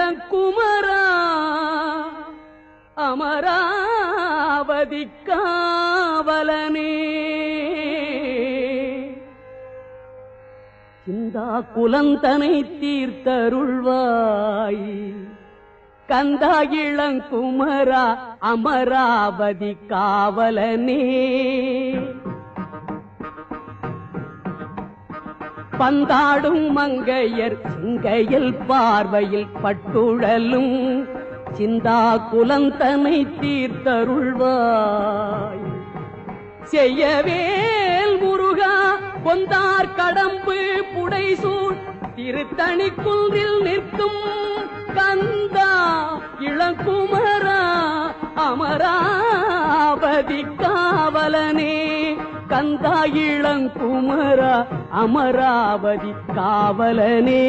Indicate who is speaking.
Speaker 1: இளங்குமரா அமராவதி காவலனே சிந்தா குலந்தனை தீர்த்தருள்வாய் கந்தா இளங்குமரா அமராவதி காவலனே பந்தாடும் மங்கையர் சிங்கையில் பார்வையில் பட்டுழலும் சிந்தா குலந்தனை தீர்த்தருள்வாய் செய்யவேல் முருகா கொந்தார் கடம்பு புடைசூழ் திருத்தணி குன்றில் நிற்கும் கந்தா இளங்குமரா அமராவதி காவலனே கந்தா இளங்குமரா அமராவதி காவலனே